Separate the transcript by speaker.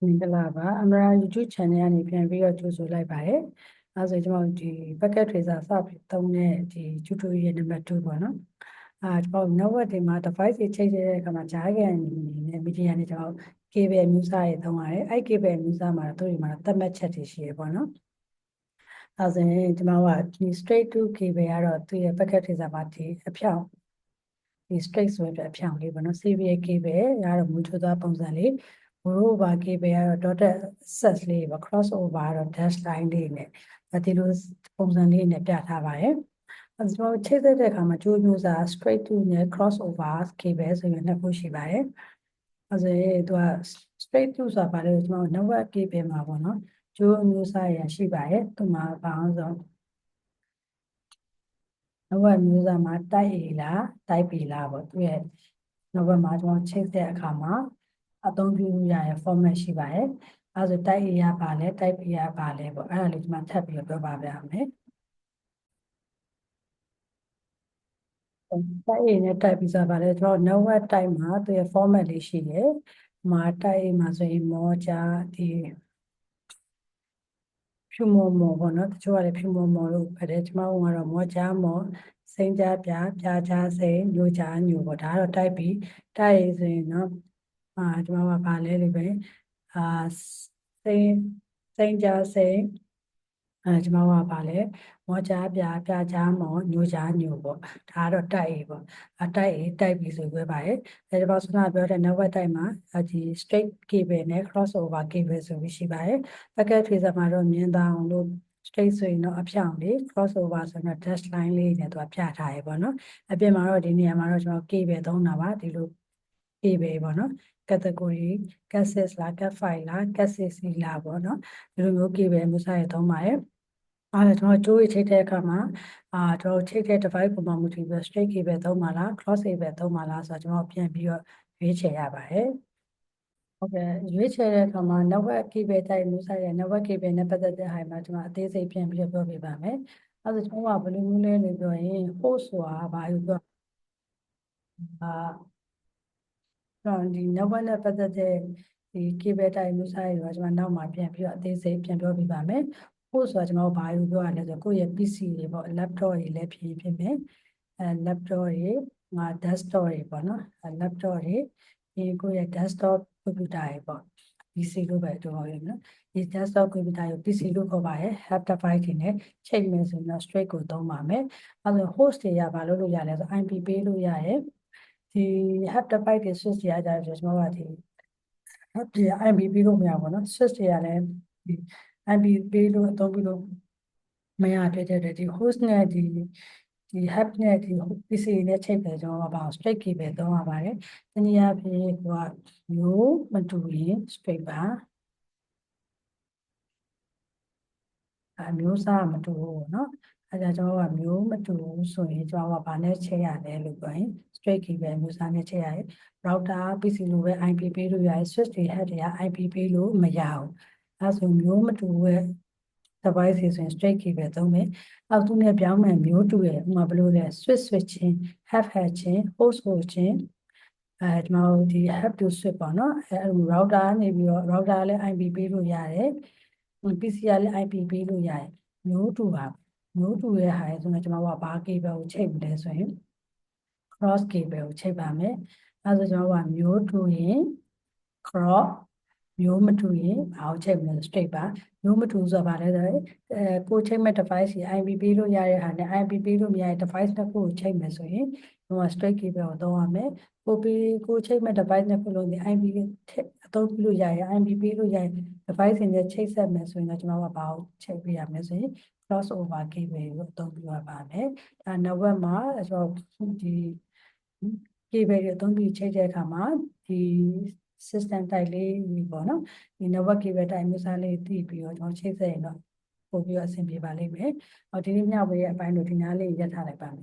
Speaker 1: မင်္ဂလာပါအမရာ YouTube channel ကနေပြန်ပြီးတော့ကြိုဆိုလိုက်ပါတယ်အဲဆိုကျွန်တော်ဒီ packet tracer စပြီးသုံးတဲ့ဒီ tutorial number 2ပေါ့နော်ကျွန်တော် network တွေမှာ device တွေချိန်တဲ့အခါမှာကြားခံအနေနဲ့ media နဲ့ကျွန်တော် cable အမျိုးအစားတွေသုံးရတယ်အဲ့ cable အမျိုးအစားမှာတို့ဒီမှာသတ်မှတ်ချက်တွေရှိရပေါ့နော်အဲဆိုရင်ကျွန်တော်ကဒီ straight to cable ကတော့သူ့ရဲ့ packet tracer မှာဒီအဖြောင့်ဒီ straight ဆိုတဲ့အဖြောင့်လေးပေါ့နော် serial cable ရတော့မူချိုးသားပုံစံလေးmoreover cable ကတော့ dotted set လေးပေါ့ cross over တော့ dash line လေးနဲ့ဒီလိုပုံစံလေးနဲ့ပြထားပါတယ်ကျွန်တော်ချိတ်တဲ့အခါမှာကြိုးမျိုးစား straight to နဲ့ cross over cable ဆိုရင်နှစ်ခုရှိပါတယ်အဲဆိုရင်သူက straight to ဆိုတာပါလေကျွန်တော် network cable မှာပေါ့နော်ကြိုးမျိုးစားရရှိပါတယ်သူမှာဘာအောင်ဆိုnetwork မျိုးစားမှာ type A လား type B လားပေါ့သူရဲ့ network မှာကျွန်တော်ချိတ်တဲ့အခါမှာအသုံးပြုရတဲ့ format ရှိပါတယ်အဲဆို type A ရပါလဲ type B ရပါလဲပေါ့အဲ့ဒါလေးဒီမှာထပ်ပြီးပြောပါပြမယ်type A နဲ့ type B ဆိုတာပါလဲကျွန်တော် network type မှာသူရဲ့ format လေးရှိတယ်မှာ type A မှာဆိုရင်မောကြာဒီဖြူမော်မော်ပေါ့နော်တချို့ကလည်းဖြူမော်မော်လို့ပြောတယ်ကျွန်တော်ကတော့မောကြာမော်စိမ့်ကြပြပြကြစိမ့်ညိုကြညိုပေါ့ဒါကတော့ type B type A ဆိုရင်တော့ကျွန်တော်ကပါလဲလို့ပဲစိမ့်ကြစိမ့်ကျွန်တော်ကပါလဲမောကြားပြပြကြားမောညိုကြားညိုပေါ့ဒါကတော့တိုက် A ပေါ့တိုက် A တိုက် B ဆိုပြောပါတယ်ဒါပေမဲ့ဆွမ်းနာပြောတဲ့ network တိုက်မှာဒီ straight cable နဲ့ cross over cable ဆိုပြီးရှိပါတယ် packet tracer မှာတော့မြင်သာအောင်လို့ straight ဆိုရင်တော့အဖြောင့်လေး cross over ဆိုတော့ dash line လေးနဲ့သူကပြထားရပေါ့နော်အပြင်မှာတော့ဒီနေရာမှာတော့ကျွန်တော် cable သုံးတာပါဒီလို cable ပေါ့နော် category cat 6လား cat 5လား cat 6 လားပေါ့နော်ဒီလိုမျိုး cable မျိုးစားရသုံးပါတယ်ကျွန်တော်ကြိုးရချိတ်တဲ့အခါမှာကျွန်တော်ချိတ်တဲ့ device ပုံမှန်မူတည်ပြီး straight cable သုံးပါလား cross cable သုံးပါလားဆိုတော့ကျွန်တော်ပြန်ပြီးတော့ရွေးချယ်ရပါတယ်ဟုတ်ကဲ့ရွေးချယ်တဲ့အခါမှာ network cable type မျိုးစားရ network cable နဲ့ပတ်သက်တဲ့ဟာမှာကျွန်တော်အသေးစိတ်ပြန်ပြီးတော့ပြောပြပါမယ်အဲဒါကျွန်တော်ကဘယ်လိုမျိုးလဲလို့ပြောရင် host ဆိုတာဘာလို့ပြောဒီ network နဲ့ပတ်သက်တဲ့ဒီ cable type မျိုးစားတွေကကျွန်တော်နောက်မှာပြန်ပြီးတော့အသေးစိတ်ပြန်ပြောပြပါမယ်ဟုတ်ဆိုတာကျွန်တော်ဘာလို့ပြောရလဲဆိုကိုယ့်ရဲ့ PC တွေပေါ့ laptop တွေလည်းဖြစ်မယ်laptop တွေdesktop တွေပေါ့နော်laptop တွေကိုယ့်ရဲ့ desktop computer တွေပေါ့ PC လို့ပဲပြောရမယ်နော်ဒီ desktop computer ကို PC လို့ခေါ်ပါတယ် hard device တွေနဲ့ချိန်မယ်ဆိုရင်တော့ straight ကိုသုံးပါမယ်အဲဒါ host တွေကဘာလို့ရလဲဆို IP ပေးလို့ရတယ်ဒီ hard device တွေ switch တွေကြတယ်ကျွန်တော်ကဒီ IP ပေးလို့မရဘူးเนาะ switch တွေကလည်းဒီ IP ပေးလို့အသုံးပြုလို့မရဖြစ်တဲ့ဒီ host နဲ့ဒီ hub နဲ့ဒီ PC နဲ့ချိန်တယ်ကျွန်တော်က straight cable သုံးရပါတယ်။တနည်းအားဖြင့်ကမျိုးမတူရင် straight ပါမျိုးစားမတူဘူးเนาะအဲဒါကျွန်တော်ကမျိုးမတူဘူးဆိုရင်ကျွန်တော်ကဘာနဲ့ချိန်ရလဲလို့ပြောရင် straight cable မျိုးစားနဲ့ချိန်ရတယ် router PC လိုပဲ IP ပေးလို့ရတယ် switch တွေ head တွေက IP ပေးလို့မရဘူးအဲဆိုမျိုးမတူတဲ့ device တွေဆိုရင် straight cable သုံးမယ်အောက်သူနဲ့ပြောင်းမယ်မျိုးတူရဲ့ဥပမာဘယ်လိုလဲ switch ချင်း head ချင်း host ချင်းကျွန်တော်ဒီ have to switch ပေါ့နော်router နေပြီးတော့ router လည်း IP ပေးလို့ရတယ် PC ကလည်း IP ပေးလို့ရတယ်မျိုးတူပါမျိုးတူရဲ့ဟာဆိုတော့ကျွန်တော်ကဘာ cable ကိုချိန်မလဲဆိုရင် cross cable ကိုချိန်ပါမယ်အဲဆိုကျွန်တော်ကမျိုးတူရင် cross မျိုးမတူရင်ဘာကိုချိန်မလဲ straight ပါမျိုးမတူဆိုတာဘာလဲဆိုတော့ကိုချိန်မဲ့ device ကြီး IP ပေးလို့ရတဲ့ဟာနဲ့ IP ပေးလို့မရတဲ့ device တစ်ခုကိုချိန်မယ်ဆိုရင်ကျွန်တော် straight cable ကိုသုံးရမယ်ကိုချိန်မဲ့ device နှစ်ခုလုံးဒီ IP အသုံးပြုလို့ရရင် IP ပေးလို့ရရင် device တွေနဲ့ချိတ်ဆက်မယ်ဆိုရင်တော့ကျွန်တော်ကဘာကိုချိန်ပေးရမလဲဆိုရင် cross over cable ကိုအသုံးပြုရပါမယ်ဒါ network မှာကျွန်တော်ဒီ cable တွေအသုံးပြုချိတ်တဲ့အခါမှာဒီ system type လေးပေါ့နော်ဒီ network cable type မျိုးစားလေးသိပြီးတော့ကျွန်တော်ချိတ်ဆက်ရင်တော့ပို့ပြီးတော့အဆင်ပြေပါလိမ့်မယ်ဒီနေ့မျှဝေရဲ့အပိုင်းတို့ဒီနားလေးရပ်ထားလိုက်ပါမယ်